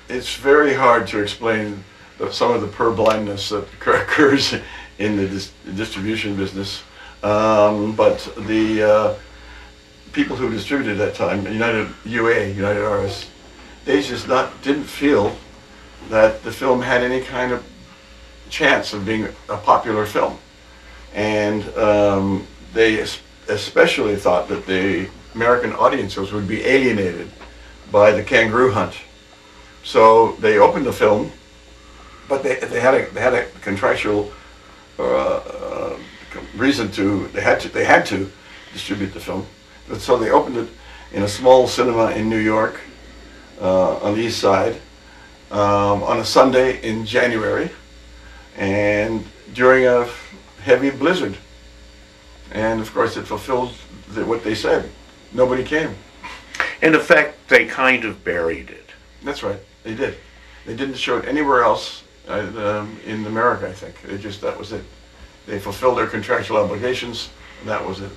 it's very hard to explain some of the purblindness that occurs in the distribution business. But the people who distributed at that time, United Artists, they just didn't feel that the film had any kind of chance of being a popular film. And they especially thought that the American audiences would be alienated by the kangaroo hunt. So they opened the film, but they had a contractual reason to they had to distribute the film. But so they opened it in a small cinema in New York on the East Side on a Sunday in January, and during a heavy blizzard. And of course, it fulfilled what they said. Nobody came. In effect, they kind of buried it. That's right. They did. They didn't show it anywhere else in America, I think. That was it. They fulfilled their contractual obligations, and that was it.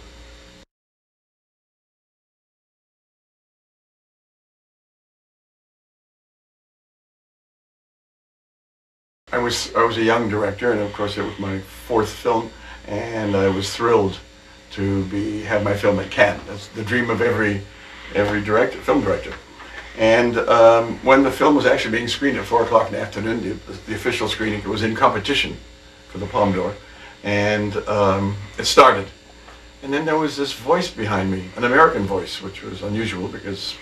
I was a young director, and of course it was my fourth film, and I was thrilled to have my film at Cannes. That's the dream of every film director. And when the film was actually being screened at 4 o'clock in the afternoon, the official screening, it was in competition for the Palme d'Or, and it started. And then there was this voice behind me, an American voice, which was unusual because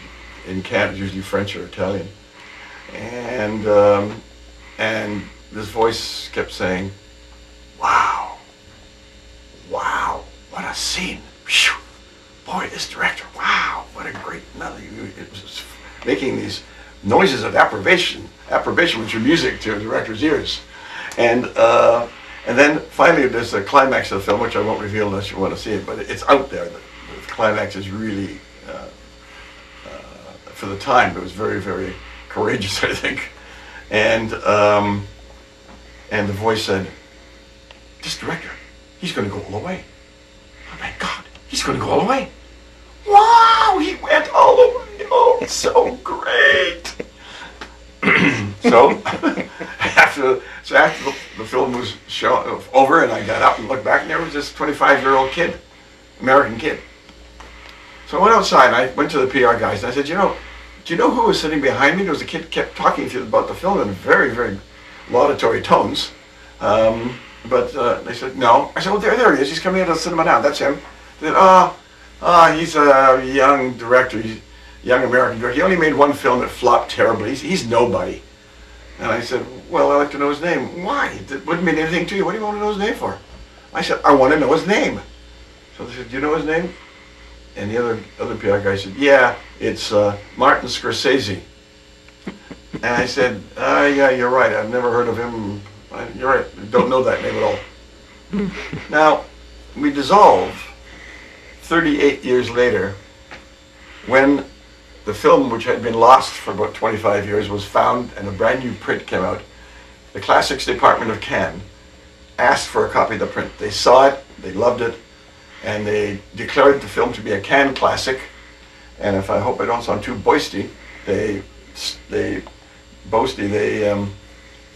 in Cannes it's usually French or Italian. And this voice kept saying, "Wow, wow, what a scene. Whew. Boy, this director, wow, what a great," it was just making these noises of approbation, which are music to a director's ears. And then finally there's the climax of the film, which I won't reveal unless you want to see it, but it's out there. The climax is really, for the time, it was very, very courageous, I think. And the voice said, "This director, he's going to go all the way. Oh my God, he's going to go all the way. Wow, he went all the way. Oh, it's so great." So after the film was over, and I got up and looked back, and there was this 25-year-old kid, American kid. So I went outside, and I went to the PR guys, and I said, do you know who was sitting behind me? There was a kid who kept talking about the film in very, very laudatory tones. But they said, no. I said, well, there he is. He's coming out of the cinema now. That's him. They said, he's a young director. He's a young American director. He only made one film that flopped terribly. He's nobody. And I said, well, I'd like to know his name. Why? It wouldn't mean anything to you. What do you want to know his name for? I said, I want to know his name. So they said, do you know his name? And the other PR guy said, yeah, it's Martin Scorsese. And I said, yeah, you're right. I've never heard of him. You're right. I don't know that name at all. Now, we dissolve 38 years later when the film, which had been lost for about 25 years, was found and a brand new print came out. The Classics Department of Cannes asked for a copy of the print. They saw it, they loved it, and they declared the film to be a Cannes classic. And I hope I don't sound too boasty, they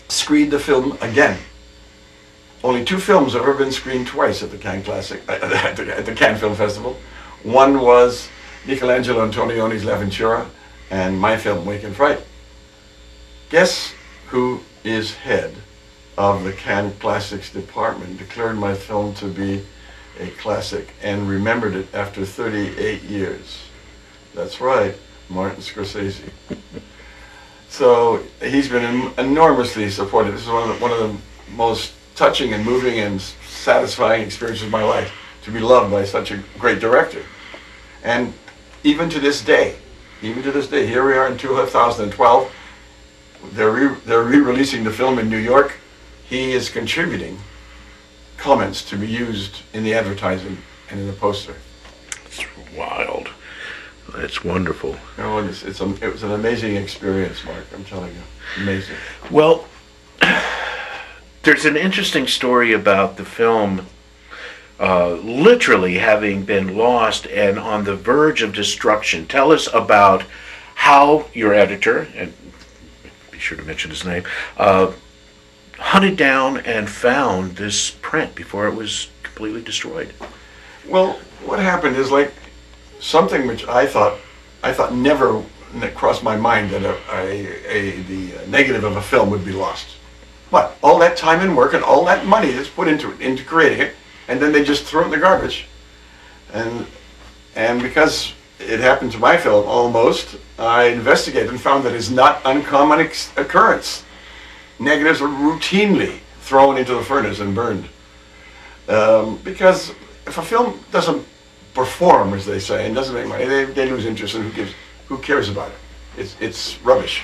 screened the film again. Only 2 films have ever been screened twice at the Cannes Classic, at the Cannes Film Festival. One was Michelangelo Antonioni's L'Avventura, and my film, In Fright. Guess who is head of the Cannes Classics department declared my film to be a classic and remembered it after 38 years? That's right, Martin Scorsese. So he's been enormously supportive. This is one of the most touching and moving and satisfying experiences of my life, to be loved by such a great director. And even to this day, here we are in 2012, they're re-releasing the film in New York. He is contributing comments to be used in the advertising and in the poster. It's wild. That's wonderful. Oh, it was an amazing experience, Mark, I'm telling you. Amazing. Well, there's an interesting story about the film literally having been lost and on the verge of destruction. Tell us about how your editor, and sure to mention his name, hunted down and found this print before it was completely destroyed. Well, what happened is like something which I thought never crossed my mind that the negative of a film would be lost. But all that time and work and all that money that's put into creating it, and then they just throw it in the garbage. And because it happened to my film almost, I investigated and found that it's not uncommon occurrence. Negatives are routinely thrown into the furnace and burned. Because if a film doesn't perform, as they say, and doesn't make money, they lose interest, and who cares about it? It's rubbish.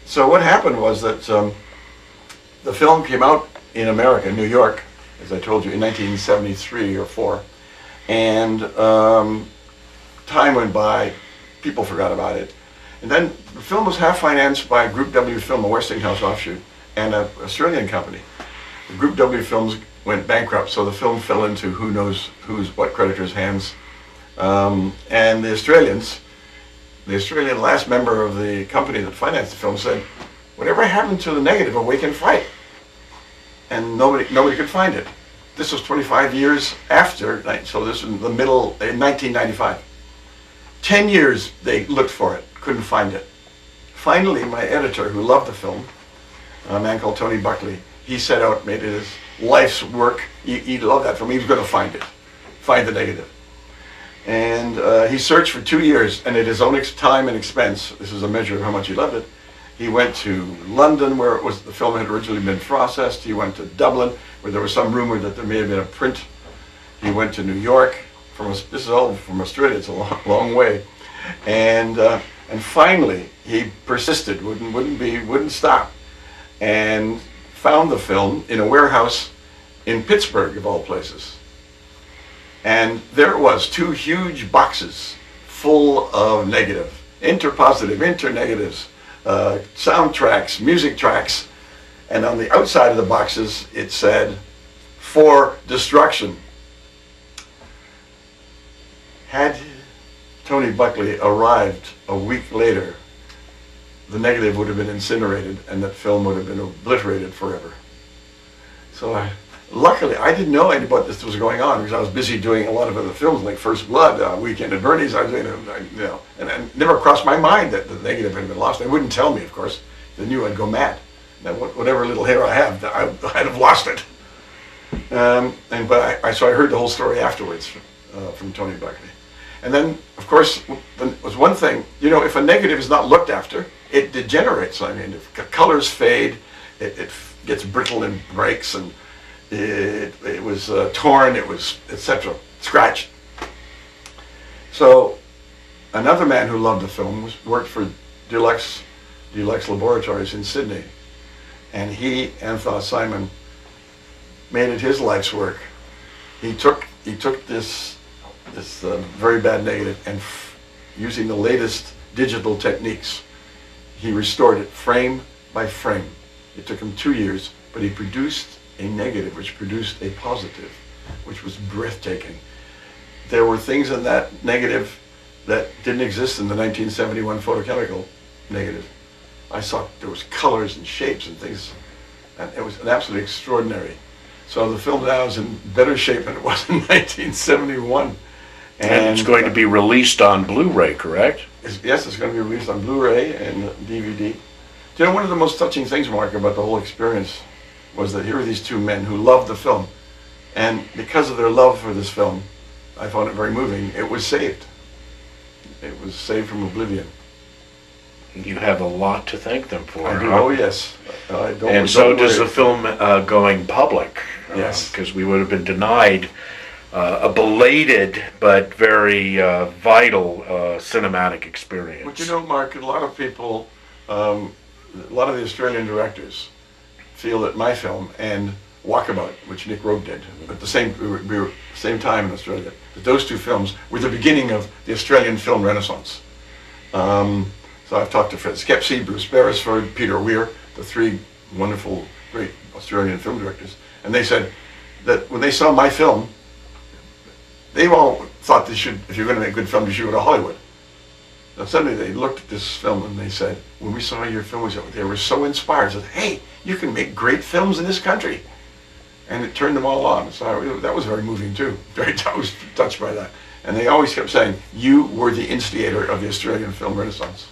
So what happened was that the film came out in America, New York, as I told you, in 1973 or 4, and time went by, people forgot about it, and then the film was half financed by Group W Film, a Westinghouse offshoot, and an Australian company. The Group W Films went bankrupt, so the film fell into who knows what creditor's hands, and the Australian last member of the company that financed the film said, "Whatever happened to the negative of In Fright?" And nobody could find it. This was 25 years after, so this was in the middle, in 1995. 10 years they looked for it, couldn't find it. Finally, my editor, who loved the film, a man called Tony Buckley, he set out, made it his life's work. He loved that film. He was going to find the negative. And he searched for 2 years, and at his own time and expense, this is a measure of how much he loved it, he went to London, where the film had originally been processed. He went to Dublin, where there was some rumor that there may have been a print. He went to New York. This is all from Australia. It's a long way. And finally, he persisted, wouldn't stop, and found the film in a warehouse in Pittsburgh, of all places. And there it was, 2 huge boxes full of negative, interpositive, internegatives, soundtracks, music tracks, and on the outside of the boxes it said, "For destruction." Had Tony Buckley arrived a week later, the negative would have been incinerated and that film would have been obliterated forever. So luckily, I didn't know anything about this was going on because I was busy doing a lot of other films like First Blood, Weekend at Bernie's. I was doing, and it never crossed my mind that the negative had been lost. They wouldn't tell me, of course. They knew I'd go mad. That whatever little hair I have, I'd have lost it. So I heard the whole story afterwards from Tony Buckley. And then, of course, was one thing. If a negative is not looked after, it degenerates. I mean, colors fade, it gets brittle and breaks, and it was torn, it was, etc., scratched. So another man who loved the film worked for Deluxe Laboratories in Sydney, and he, Anthony Simon, made it his life's work. He took this very bad negative, and using the latest digital techniques, he restored it frame by frame. It took him 2 years, but he produced a negative which produced a positive, which was breathtaking. There were things in that negative that didn't exist in the 1971 photochemical negative. I saw there was colors and shapes and things, and it was an absolutely extraordinary. So the film now is in better shape than it was in 1971. And it's going to be released on Blu-ray, correct? Yes, it's going to be released on Blu-ray and DVD. One of the most touching things, Mark, about the whole experience was that here are these 2 men who loved the film, and because of their love for this film, I found it very moving. It was saved. It was saved from oblivion. You have a lot to thank them for. I do. Oh, yes. And so does the film going public. Yes. Because we would have been denied a belated but very vital cinematic experience. But Mark, a lot of people, a lot of the Australian directors feel that my film and Walkabout, which Nick Rogue did, at the same time in Australia, that those 2 films were the beginning of the Australian film renaissance. So I've talked to Fred Skepsey, Bruce Beresford, Peter Weir, the 3 wonderful, great Australian film directors, and they said that when they saw my film, they all thought if you're going to make a good film, you should go to Hollywood. suddenly they looked at this film and they said, when we saw your film, they were so inspired. Said, hey, you can make great films in this country. And it turned them all on. So that was very moving too. I was touched by that. And they always kept saying, you were the instigator of the Australian film renaissance.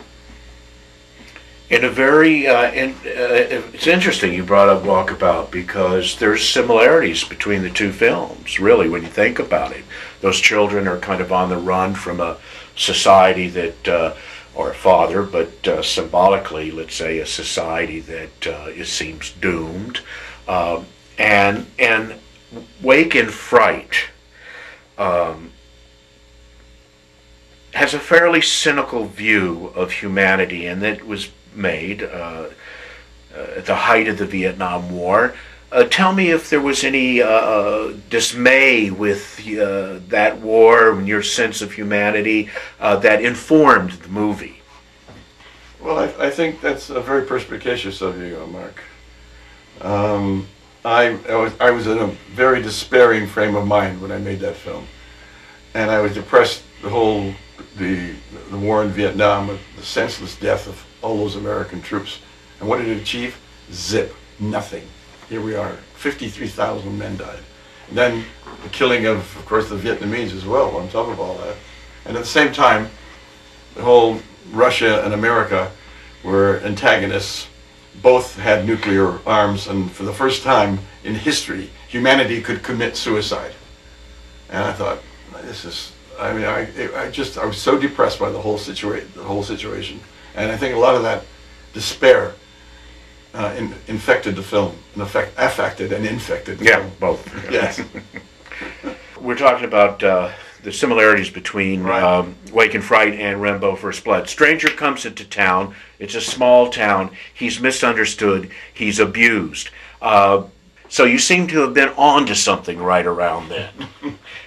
In a very, it's interesting you brought up Walkabout, because there's similarities between the two films, really, when you think about it. Those children are kind of on the run from a society that, or a father, but symbolically, let's say, a society that it seems doomed. And Wake in Fright has a fairly cynical view of humanity, and that was made at the height of the Vietnam War. Tell me if there was any dismay with that war and your sense of humanity that informed the movie. Well, I think that's very perspicacious of you, Mark. I was in a very despairing frame of mind when I made that film, and I was depressed the war in Vietnam, the senseless death of all those American troops. And what did it achieve? Zip, nothing. Here we are, 53,000 men died. And then the killing of course, the Vietnamese as well, on top of all that. And at the same time, the whole Russia and America were antagonists. Both had nuclear arms, and for the first time in history, humanity could commit suicide. And I thought, this is, I mean, I was so depressed by the whole situation. And I think a lot of that despair infected the film, affected and infected the film. Yeah, both. Yes. We're talking about the similarities between Right. Wake in Fright and Rambo First Blood. Stranger comes into town. It's a small town. He's misunderstood. He's abused. So you seem to have been on to something right around then.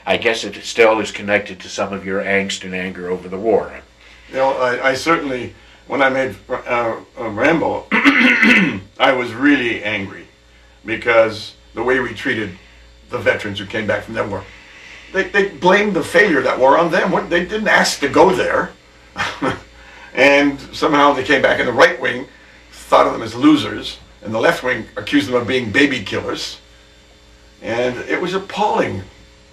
I guess it still is connected to some of your angst and anger over the war. You know, I certainly, when I made Rambo, I was really angry because the way we treated the veterans who came back from that war. They blamed the failure of that war on them. They didn't ask to go there. And somehow they came back, and the right wing thought of them as losers, and the left wing accused them of being baby killers. And it was appalling.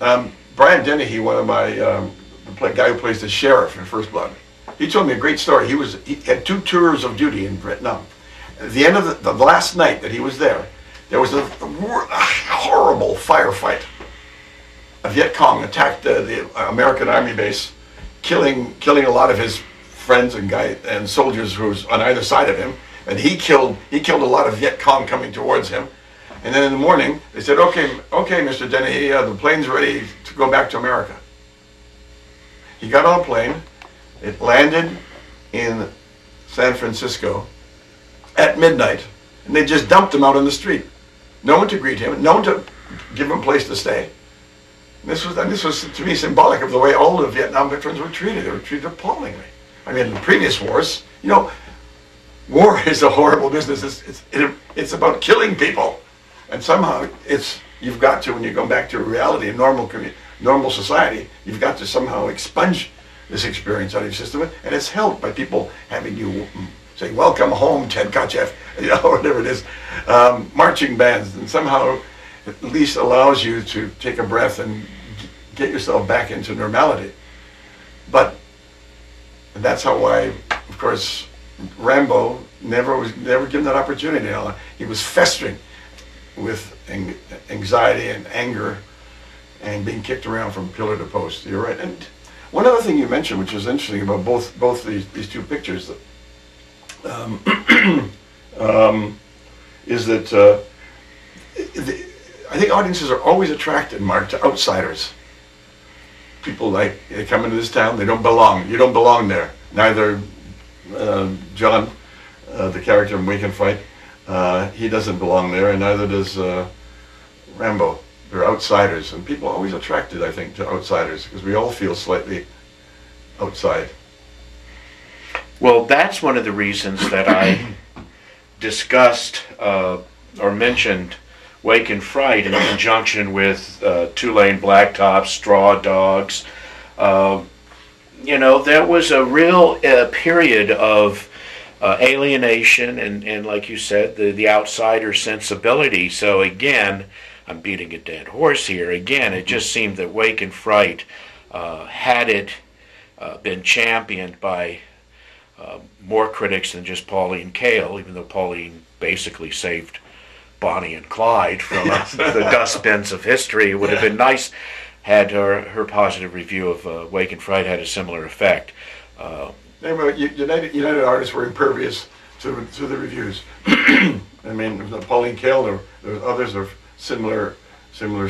Brian Dennehy, one of my, the guy who plays the sheriff in First Blood, he told me a great story. He had 2 tours of duty in Vietnam. At the end of the last night that he was there was a horrible firefight. A Viet Cong attacked the American Army base, killing a lot of his friends and soldiers who was on either side of him. And he killed a lot of Viet Cong coming towards him. And then in the morning they said, okay, Mr. Dennehy, the plane's ready to go back to America. He got on a plane. It landed in San Francisco at midnight, and they just dumped him out on the street. No one to greet him, no one to give him a place to stay. And this was to me symbolic of the way all the Vietnam veterans were treated. They were treated appallingly. I mean, in the previous wars, you know, war is a horrible business. It's about killing people, and somehow you've got to, when you go back to reality and normal society, you've got to somehow expunge this experience out of your system, and it's helped by people having you say, welcome home, Ted Kotcheff, you know, whatever it is, marching bands, and somehow at least allows you to take a breath and get yourself back into normality. But that's how of course, Rambo never was given that opportunity. He was festering with anxiety and anger and being kicked around from pillar to post. You're right. And one other thing you mentioned, which was interesting about both these 2 pictures, is that I think audiences are always attracted, Mark, to outsiders. People they come into this town, they don't belong. You don't belong there. Neither John, the character in Wake in Fright, he doesn't belong there, and neither does Rambo. They're outsiders, and people are always attracted, I think, to outsiders, because we all feel slightly outside. Well, that's one of the reasons that I discussed or mentioned Wake in Fright in conjunction with Two-Lane Blacktops, Straw Dogs. you know, there was a real period of alienation and, like you said, the outsider sensibility. So again, I'm beating a dead horse here. Again, it just seemed that Wake in Fright, had it been championed by more critics than just Pauline Kael, even though Pauline basically saved Bonnie and Clyde from the dustbins of history, it would have been nice had her positive review of Wake in Fright had a similar effect. United Artists were impervious to the reviews. I mean, Pauline Kael, there were others of similar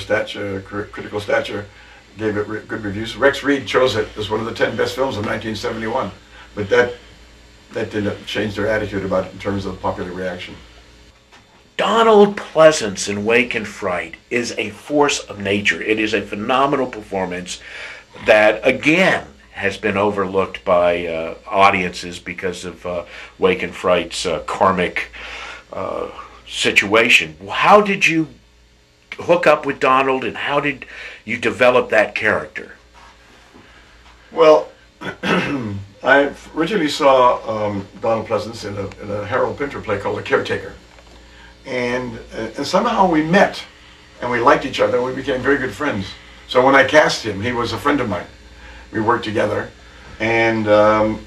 stature, critical stature, gave it good reviews. Rex Reed chose it as one of the 10 best films of 1971, but that didn't change their attitude about it in terms of popular reaction. Donald Pleasance in Wake in Fright is a force of nature. It is a phenomenal performance that, again, has been overlooked by audiences because of Wake in Fright's karmic situation. How did you hook up with Donald, and how did you develop that character? Well, I originally saw Donald Pleasance in a Harold Pinter play called The Caretaker. And somehow we met, and we liked each other, and we became very good friends. So when I cast him, he was a friend of mine. We worked together, and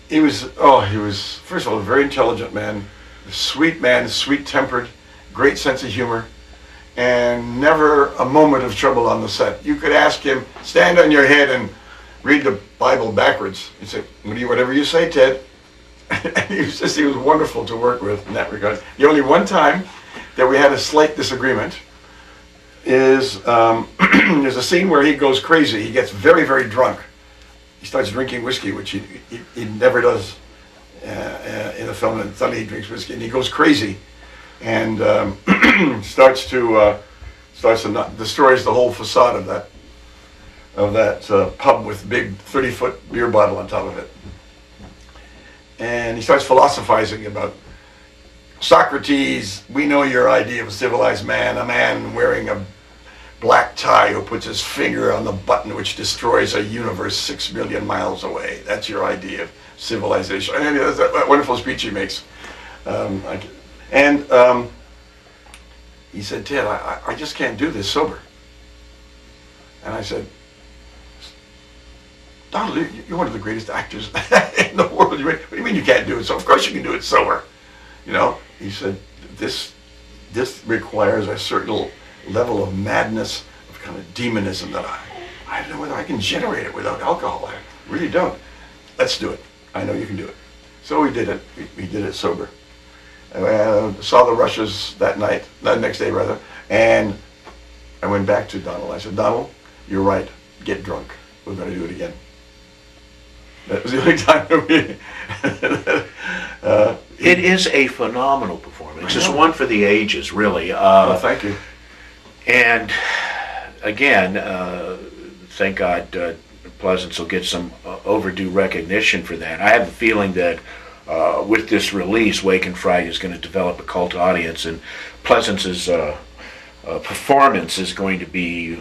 he was first of all a very intelligent man, sweet-tempered, great sense of humor, and never a moment of trouble on the set. You could ask him, stand on your head and read the Bible backwards. He'd say, whatever you say, Ted. And he was wonderful to work with in that regard. The only one time that we had a slight disagreement is there's a scene where he goes crazy. He gets very, very drunk. He starts drinking whiskey, which he never does in a film, and suddenly he drinks whiskey, and he goes crazy, and starts to destroys the whole facade of that pub with a big 30-foot beer bottle on top of it. And he starts philosophizing about Socrates, we know your idea of a civilized man, a man wearing a black tie who puts his finger on the button which destroys a universe 6 million miles away. That's your idea of civilization. And that's a wonderful speech he makes. He said, Ted, I just can't do this sober. And I said, Donald, you're one of the greatest actors in the world. What do you mean you can't do it? So of course you can do it sober. You know, he said, this requires a certain level of madness, of kind of demonism that I don't know whether I can generate it without alcohol. I really don't. Let's do it. I know you can do it. So we did it. We did it sober. Saw the rushes that next day rather, and I went back to Donald. I said, Donald, you're right. Get drunk. We're going to do it again. That was the only time that we... It is a phenomenal performance. It's one for the ages, really. Thank you. And again, thank God Pleasance will get some overdue recognition for that. I have a feeling that with this release, Wake in Fright is going to develop a cult audience, and Pleasance's performance is going to be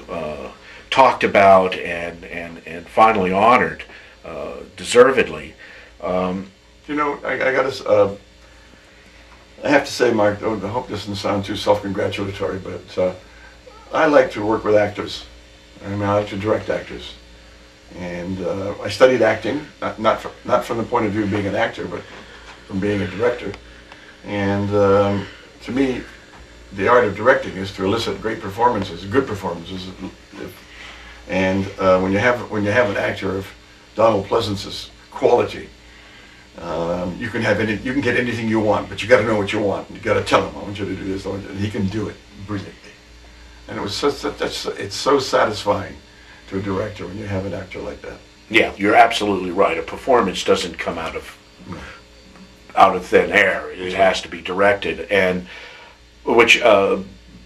talked about and finally honored, deservedly. You know, I have to say, Mark, I hope this doesn't sound too self-congratulatory, but I like to work with actors. I mean, I like to direct actors. And I studied acting, not from the point of view of being an actor, but from being a director. And to me, the art of directing is to elicit great performances, good performances. And when you have an actor of Donald Pleasance's quality, you can get anything you want, but you got to know what you want. You got to tell him, I want you to do this, and he can do it brilliantly. And it's so satisfying to a director when you have an actor like that. Yeah, you're absolutely right. A performance doesn't come out of thin air. It has to be directed, and which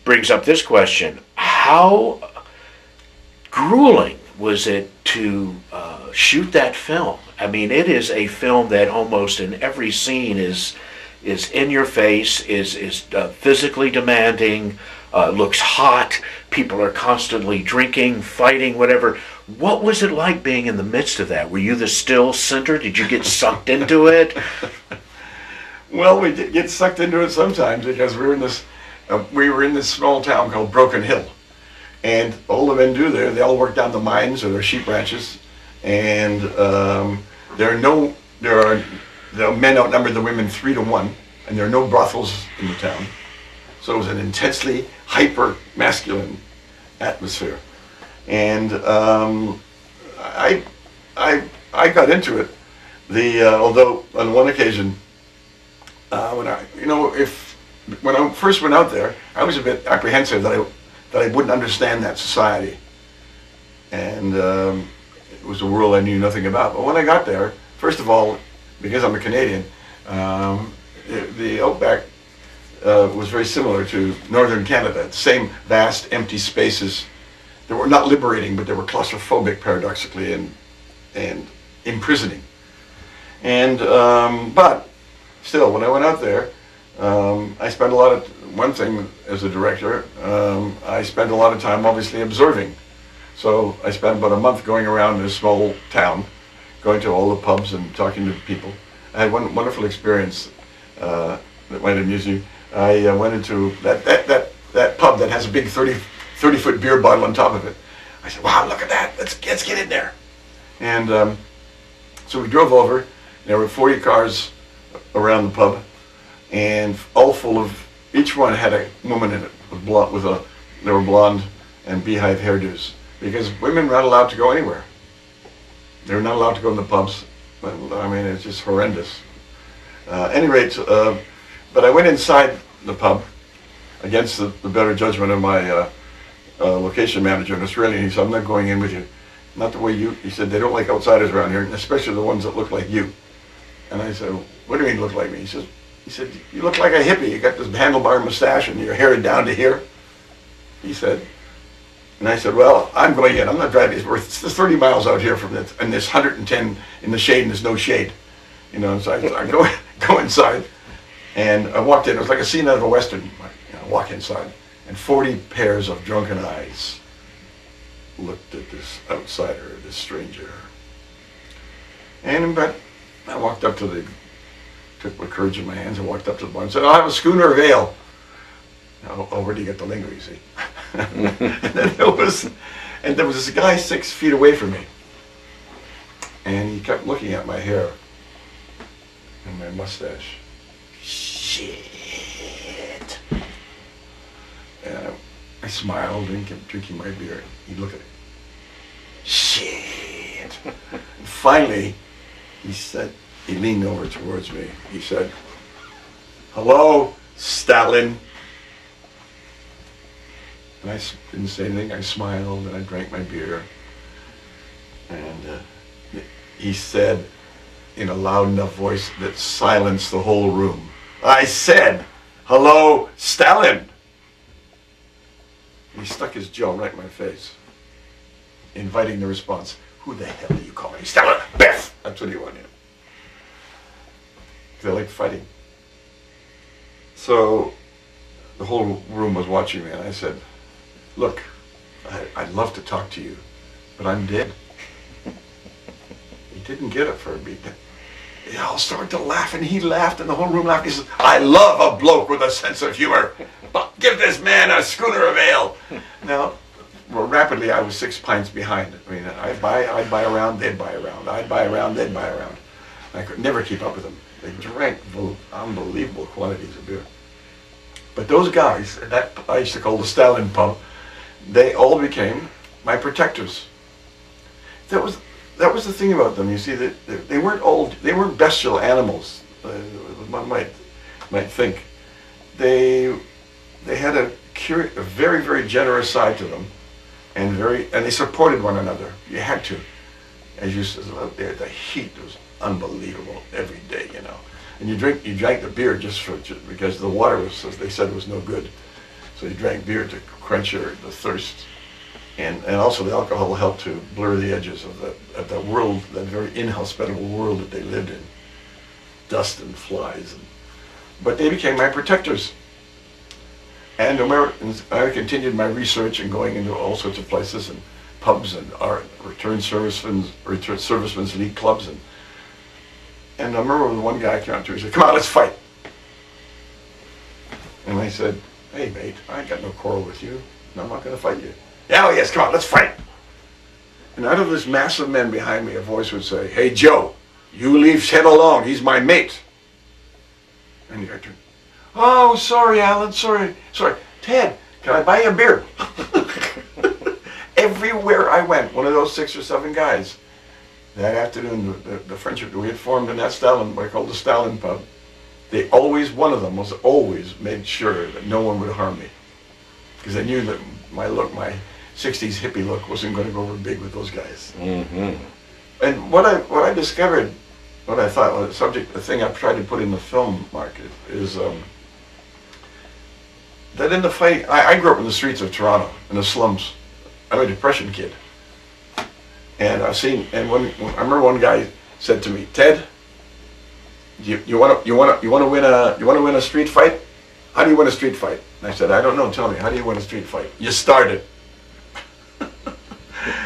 brings up this question: how grueling was it to shoot that film? I mean, it is a film that almost in every scene is in your face, is physically demanding, looks hot. People are constantly drinking, fighting, whatever. What was it like being in the midst of that? Were you the still center? Did you get sucked into it? Well, we did get sucked into it sometimes because we were in this small town called Broken Hill, and all the men do there, they all work down the mines or their sheep ranches, and the men outnumber the women 3 to 1, and there are no brothels in the town, so it was an intensely hyper masculine atmosphere, and I got into it. Although on one occasion, when I first went out there, I was a bit apprehensive that I wouldn't understand that society, and it was a world I knew nothing about. But when I got there, first of all, because I'm a Canadian, the outback was very similar to northern Canada. Same vast empty spaces. They were not liberating, but they were claustrophobic, paradoxically, and imprisoning. And but still, when I went out there, I spent one thing as a director, I spent a lot of time obviously observing. So I spent about a month going around this small town, going to all the pubs and talking to people. I had one wonderful experience that might amuse you. I went into that pub that has a big 30-foot beer bottle on top of it. I said, wow, look at that, let's get in there. And so we drove over. There were 40 cars around the pub, and all full of, each one had a woman in it, they were blonde and beehive hairdos, because women were not allowed to go anywhere. They were not allowed to go in the pubs. I mean, it's just horrendous. At any rate, but I went inside the pub against the better judgment of my location manager, an Australian. He said, I'm not going in with you. Not the way you, he said, they don't like outsiders around here, especially the ones that look like you. And I said, what do you mean look like me? He said, you look like a hippie. You got this handlebar mustache and your hair down to here. He said, and I said, well, I'm going in. I'm not driving. It's 30 miles out here from this, and there's 110 in the shade, and there's no shade. You know, so I go inside, and I walked in. It was like a scene out of a Western. I walk inside, and 40 pairs of drunken eyes looked at this outsider, this stranger. But I walked up to took my courage in my hands and walked up to the bar and said, I'll have a schooner of ale. Now, where do you get the lingo, you see? And there was this guy 6 feet away from me. And he kept looking at my hair and my mustache. Shit. And I smiled and kept drinking my beer. He'd look at it. Shit. And finally, he leaned over towards me. He said, hello, Stalin. And I didn't say anything. I smiled and I drank my beer. And he said in a loud enough voice that silenced the whole room, I said, hello, Stalin. And he stuck his jaw right in my face, inviting the response, who the hell do you call me? Stalin, Biff! That's what he wanted. They like fighting. So the whole room was watching me, and I said, look, I'd love to talk to you, but I'm dead. He didn't get it for a beat. They all started to laugh, and he laughed, and the whole room laughed. He said, I love a bloke with a sense of humor. But give this man a schooner of ale. Now, rapidly, I was 6 pints behind. I mean, I'd buy a round, they'd buy a round. I'd buy a round, they'd buy a round. I could never keep up with them. They drank unbelievable quantities of beer. But those guys, that I used to call the Stalin pub, they all became my protectors. That was the thing about them. You see, that they weren't bestial animals. One might think they had a very, very generous side to them, and they supported one another. You had to, as you said out there, the heat was unbelievable every day, you know. And you drank the beer just because the water was, as they said, was no good. So you drank beer to quench the thirst, and also the alcohol helped to blur the edges of that world, that very inhospitable world that they lived in, dust and flies. But they became my protectors. And I continued my research and going into all sorts of places and pubs and our returned servicemen's league clubs, and I remember when one guy came up to me, he said, "Come on, let's fight." And I said, "Hey mate, I ain't got no quarrel with you. No, I'm not going to fight you." "Yeah, oh yes, come on, let's fight." And out of this mass of men behind me, a voice would say, "Hey Joe, you leave Ted alone. He's my mate." And the guy turned, "Oh, sorry, Alan, sorry. Ted, can I buy you a beer?" Everywhere I went, one of those 6 or 7 guys, that afternoon, the friendship that we had formed in that Stalin, what I called the Stalin pub, one of them was always made sure that no one would harm me. Because they knew that my 60s hippie look wasn't going to go over big with those guys. Mm-hmm. And what I discovered, what I thought was the thing I've tried to put in the film market is that in the fight, I grew up in the streets of Toronto, in the slums. I'm a Depression kid. And I remember one guy said to me, "Ted, you want to win a street fight? How do you win a street fight?" And I said, "I don't know. Tell me, how do you win a street fight?" "You start it."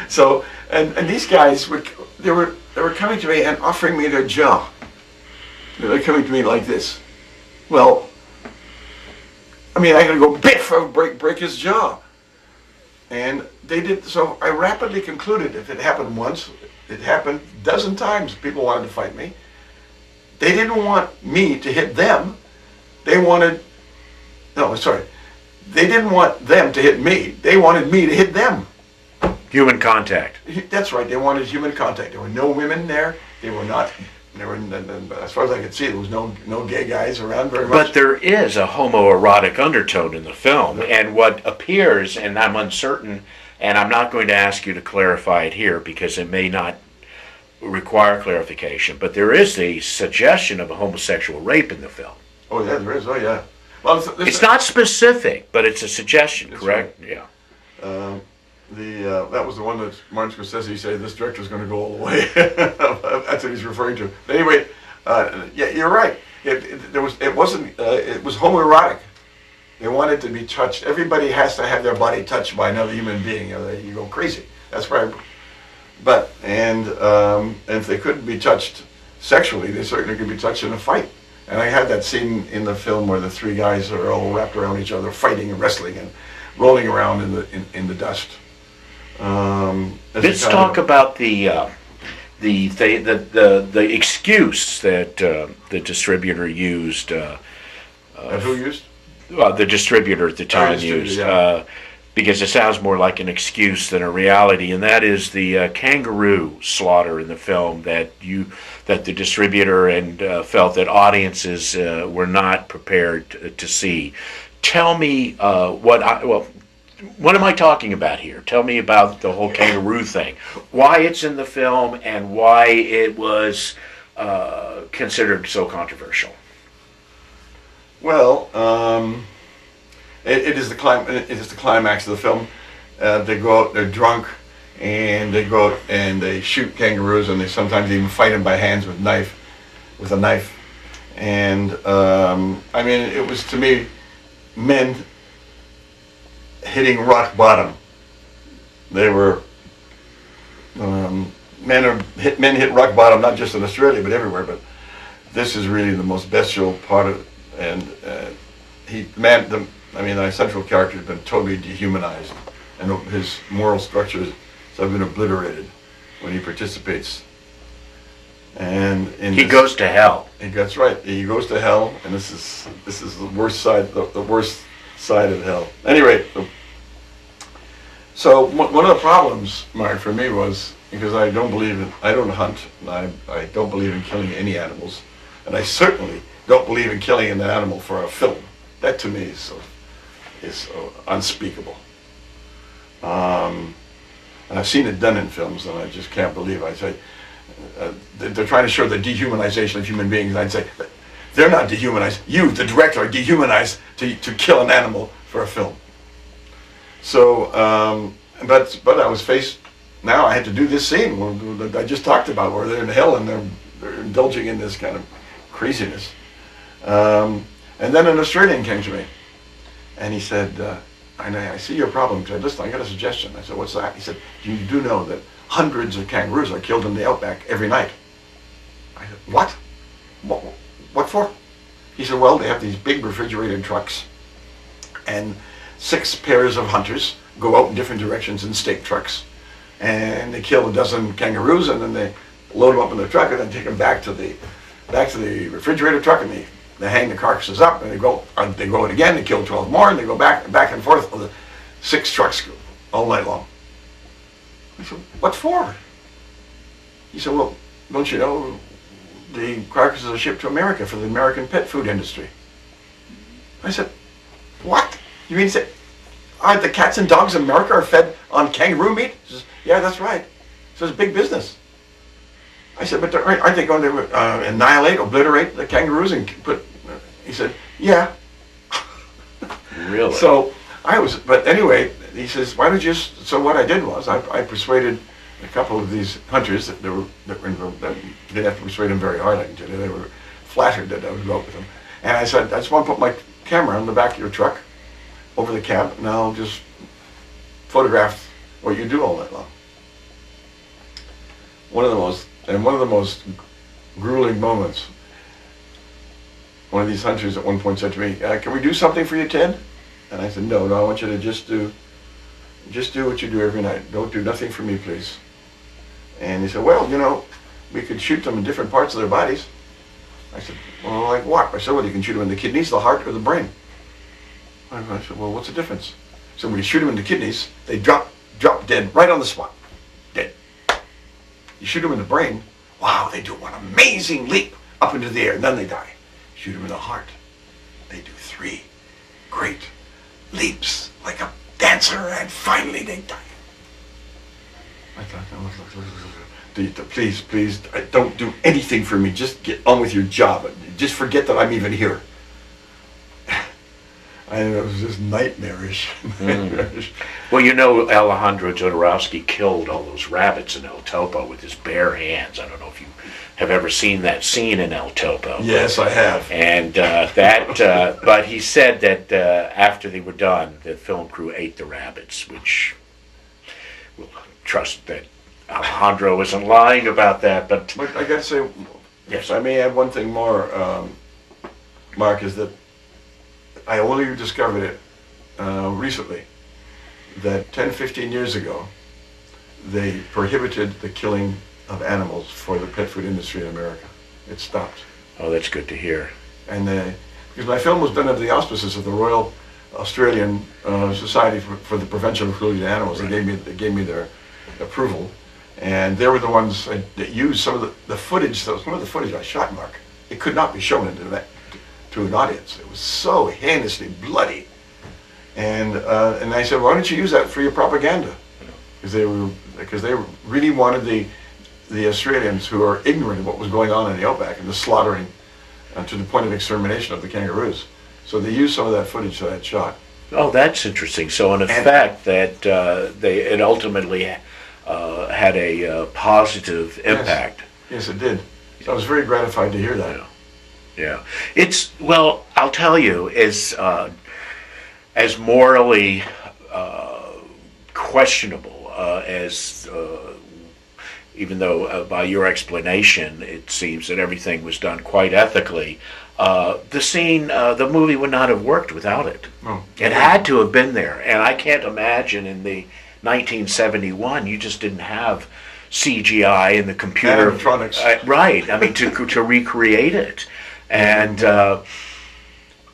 So, and these guys they were coming to me and offering me their jaw. They're coming to me like this. Well, I mean, I gotta go biff, I would break his jaw. And they did, so I rapidly concluded if it happened once, it happened a dozen times. People wanted to fight me. They didn't want me to hit them. They didn't want them to hit me. They wanted me to hit them. Human contact. That's right, they wanted human contact. There were no women there. As far as I could see, there was no gay guys around very much. But there is a homoerotic undertone in the film, and what appears, and I'm uncertain, and I'm not going to ask you to clarify it here because it may not require clarification, but there is a suggestion of a homosexual rape in the film. Oh yeah, there is. Oh yeah. Well, it's not specific, but it's a suggestion, correct? Right. Yeah. That was the one that Martin Scorsese said this director's going to go all the way. That's what he's referring to. But anyway, yeah, you're right. It was homoerotic. They wanted to be touched. Everybody has to have their body touched by another human being. You go crazy. That's right. But and if they couldn't be touched sexually, they certainly could be touched in a fight. And I had that scene in the film where the 3 guys are all wrapped around each other, fighting and wrestling and rolling around in the dust. Let's talk about the excuse that the distributor used. Who used? The distributor at the time used, yeah. Because it sounds more like an excuse than a reality, and that is the kangaroo slaughter in the film that the distributor and felt that audiences were not prepared to see. Tell me what am I talking about here? Tell me about the whole kangaroo thing. Why it's in the film and why it was considered so controversial. Well, it is the climax of the film. They go out, they're drunk, and they go out and they shoot kangaroos, and they sometimes even fight them by hands with a knife. And I mean, it was to me men hitting rock bottom. They were men hit rock bottom, not just in Australia but everywhere. But this is really the most bestial part of it. And the central character has been totally dehumanized, and his moral structures have been obliterated when he participates. And he goes to hell. That's right. He goes to hell, and this is the worst side, the worst side of hell. Anyway, so one of the problems, Mark, for me was because I don't hunt, and I don't believe in killing any animals, and I certainly don't believe in killing an animal for a film. That to me is unspeakable. And I've seen it done in films, and I just can't believe it. I say they're trying to show the dehumanization of human beings. And I'd say they're not dehumanized. You, the director, are dehumanized to kill an animal for a film. So, but I was faced. Now I had to do this scene where I just talked about, where they're in hell and they're indulging in this kind of craziness. And then an Australian came to me, and he said, I see your problem. He said, listen, I got a suggestion. I said, what's that? He said, you do know that hundreds of kangaroos are killed in the outback every night. I said, what? What for? He said, well, they have these big refrigerated trucks, and 6 pairs of hunters go out in different directions in stake trucks, and they kill a dozen kangaroos, and then they load them up in the truck, and then take them back to the refrigerator truck, and they hang the carcasses up, and they go out again, they kill 12 more, and they go back and forth with the 6 trucks all night long. I said, what for? He said, well, don't you know the carcasses are shipped to America for the American pet food industry? I said, what? You mean say, the cats and dogs in America are fed on kangaroo meat? He says, yeah, that's right. So it's big business. I said, but aren't they going to annihilate, obliterate the kangaroos and put... He said, yeah. Really? So but anyway, he says, why don't you... So what I did was, I persuaded a couple of these hunters that didn't have to persuade them very hard, I can tell you. They were flattered that I would go out with them. And I said, I just want to put my camera on the back of your truck, over the cab, and I'll just photograph what you do all night long. One of the most grueling moments, one of these hunters at one point said to me, can we do something for you, Ted? And I said, no, I want you to just do what you do every night. Don't do nothing for me, please. And he said, well, you know, we could shoot them in different parts of their bodies. I said, well, like what? I said, well, you can shoot them in the kidneys, the heart, or the brain. I said, well, what's the difference? So when you shoot them in the kidneys, they drop dead right on the spot. Dead. You shoot them in the brain, wow, they do one amazing leap up into the air, and then they die. Shoot them in the heart, they do 3 great leaps like a dancer, and finally they die. I thought, please, don't do anything for me. Just get on with your job. Just forget that I'm even here. It was just nightmarish. Well, you know, Alejandro Jodorowsky killed all those rabbits in El Topo with his bare hands. I don't know if you have ever seen that scene in El Topo. Yes, I have. And but he said that after they were done, the film crew ate the rabbits, which we'll trust that Alejandro isn't lying about that. But I got to say, yes, I may add one thing more, Mark, is that I only discovered it recently, that 10, 15 years ago, they prohibited the killing of animals for the pet food industry in America. It stopped. Oh, that's good to hear. And because my film was done under the auspices of the Royal Australian Society for the Prevention of Cruelty to Animals. Right. They gave me their approval, and they were the ones that used some of the footage. Some of the footage I shot, Mark, it could not be shown to an audience. It was so heinously bloody, and I said, why don't you use that for your propaganda? Because they really wanted the Australians, who are ignorant of what was going on in the outback and the slaughtering to the point of extermination of the kangaroos. So they used some of that footage that I had shot. Oh, that's interesting. So in effect, that it ultimately had a positive impact. Yes, it did. So I was very gratified to hear that. Yeah. It's, well, I'll tell you, as morally questionable as even though by your explanation it seems that everything was done quite ethically, the movie would not have worked without it. Oh. It had to have been there, and I can't imagine in the 1971 you just didn't have CGI in the computer. Animatronics. Right. I mean, to recreate it, and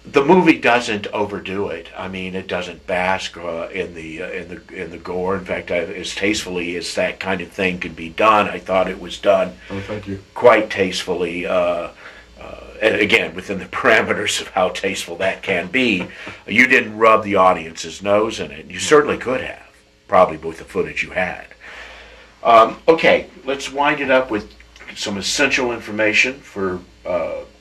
the movie doesn't overdo it. I mean, it doesn't bask in the gore. In fact, as tastefully as that kind of thing could be done, I thought it was done. Oh, thank you. Quite tastefully. And again, within the parameters of how tasteful that can be. You didn't rub the audience's nose in it. You certainly could have, probably with the footage you had. Okay, let's wind it up with some essential information for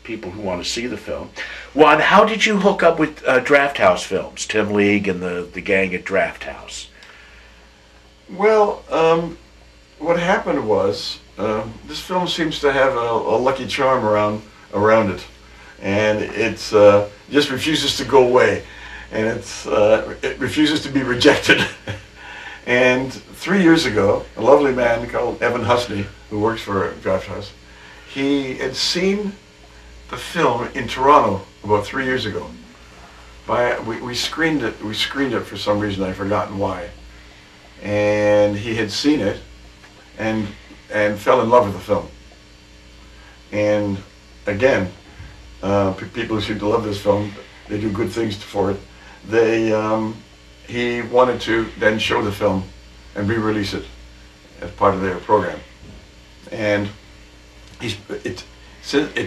people who want to see the film. One, how did you hook up with Draft House Films, Tim League and the gang at Draft House? Well, what happened was, this film seems to have a lucky charm around it, and it's just refuses to go away. and it refuses to be rejected. And 3 years ago, a lovely man called Evan Husney, who works for Draft House, he had seen the film in Toronto about 3 years ago. We screened it. We screened it for some reason. I've forgotten why. And he had seen it, and fell in love with the film. And again, people who seem to love this film, they do good things for it. He wanted to then show the film and re-release it as part of their program. And it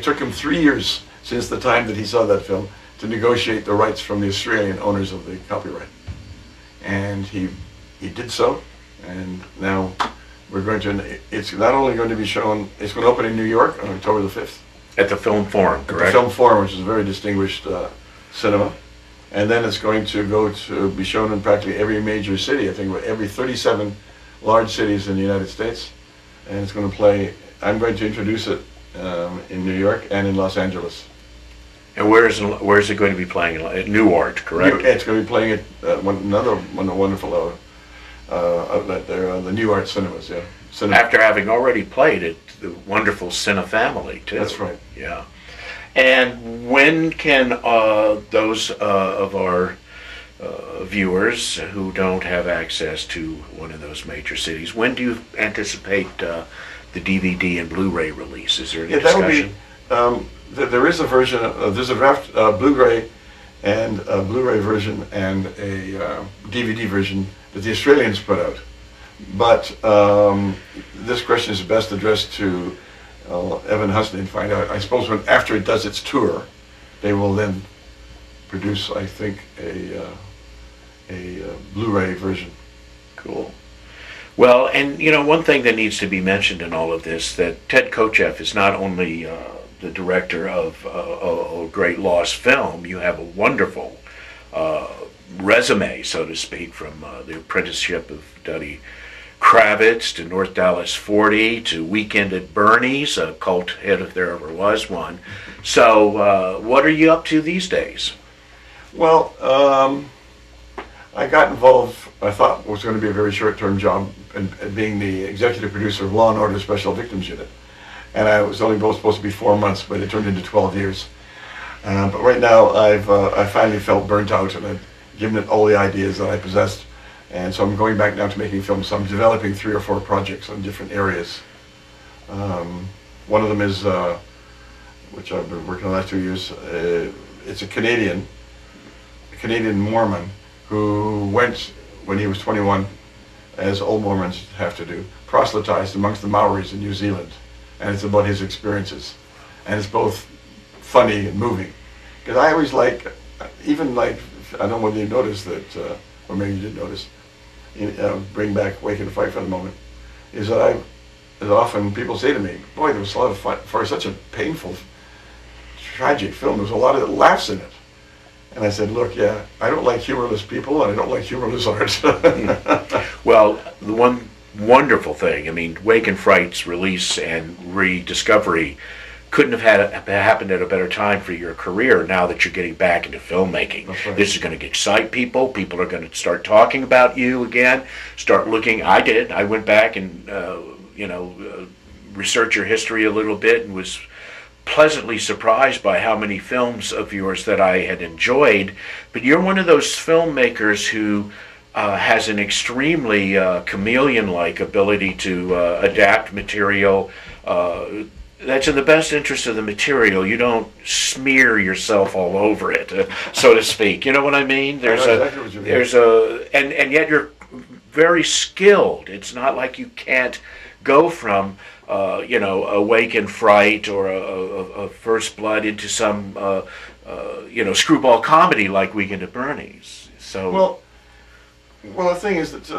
took him 3 years since the time that he saw that film to negotiate the rights from the Australian owners of the copyright. And he did so, and now we're going to, it's not only going to be shown, it's going to open in New York on October the 5th. At the Film Forum, correct? At the Film Forum, which is a very distinguished cinema. And then it's going to go to be shown in practically every major city, I think every 37 large cities in the United States. And it's going to play, I'm going to introduce it in New York and in Los Angeles. And where is it going to be playing? At Newark, correct? It's going to be playing at another wonderful outlet there, the New Art Cinemas, yeah. After having already played at the wonderful Cine Family, too. That's right. Yeah. And when can those of our viewers who don't have access to one of those major cities, when do you anticipate the DVD and Blu-ray release? Is there any discussion? That will be, there is a version, there's a draft Blu-ray and a Blu-ray version and a DVD version that the Australians put out. But this question is best addressed to Evan Husney and find out. I suppose after it does its tour, they will then produce, I think, a Blu-ray version. Cool. Well, and you know, one thing that needs to be mentioned in all of this, that Ted Kotcheff is not only the director of a great lost film. You have a wonderful resume, so to speak, from The Apprenticeship of Duddy Kravitz to North Dallas 40 to Weekend at Bernie's, a cult hit if there ever was one. So what are you up to these days? Well, I got involved, I thought it was going to be a very short-term job, in being the executive producer of Law and Order Special Victims Unit. And I was only supposed to be 4 months, but it turned into 12 years. But right now, I finally felt burnt out, and I've given it all the ideas that I possessed. And so I'm going back now to making films. So I'm developing 3 or 4 projects on different areas. One of them is, which I've been working on the last 2 years, it's a Canadian Mormon who went, when he was 21, as all Mormons have to do, proselytized amongst the Maoris in New Zealand. And it's about his experiences. And it's both funny and moving. Because I always like, even like, I don't know whether you noticed that, or maybe you did notice, bring back Wake and Fight for the moment, is that as often people say to me, boy, there was a lot of fun, for such a painful, tragic film, there was a lot of laughs in it. And I said, look, yeah, I don't like humorless people, and I don't like humorless art. Well, the one wonderful thing, I mean, Wake and Fright's release and rediscovery couldn't have happened at a better time for your career now that you're getting back into filmmaking. Right. This is going to excite people. People are going to start talking about you again, start looking. I did. I went back and, researched your history a little bit and was pleasantly surprised by how many films of yours that I had enjoyed. But you're one of those filmmakers who has an extremely chameleon-like ability to adapt material that's in the best interest of the material. You don't smear yourself all over it, so to speak. You know what I mean? And yet you're very skilled. It's not like you can't go from a Wake and Fright or a First Blood into some screwball comedy like Weekend at Bernie's. So well, the thing is that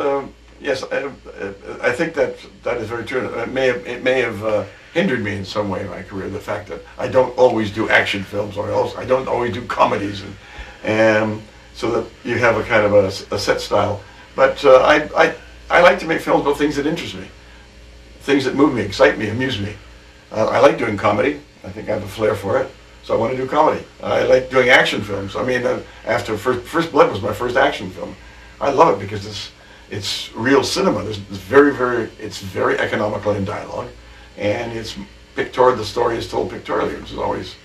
yes, I think that is very true. It may have hindered me in some way in my career, the fact that I don't always do action films, or else I don't always do comedies, and so that you have a kind of a set style. But I like to make films about things that interest me, things that move me, excite me, amuse me. I like doing comedy. I think I have a flair for it. So I want to do comedy. I like doing action films. I mean, after First Blood was my first action film. I love it because it's real cinema. It's very economical in dialogue, and it's pictorial. The story is told pictorially, which is always.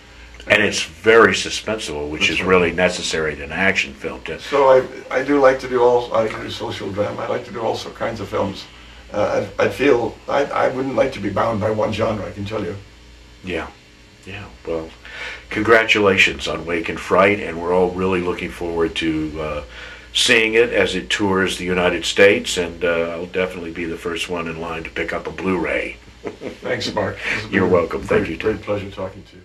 And it's very suspenseful, which is really necessary in an action film. So I do like to do I do social drama. I like to do all sorts kinds of films. I feel I wouldn't like to be bound by one genre, I can tell you. Yeah, yeah. Well, congratulations on Wake in Fright, and we're all really looking forward to seeing it as it tours the United States, and I'll definitely be the first one in line to pick up a Blu-ray. Thanks, Mark. You're welcome. Thank you, Tim. Great pleasure talking to you.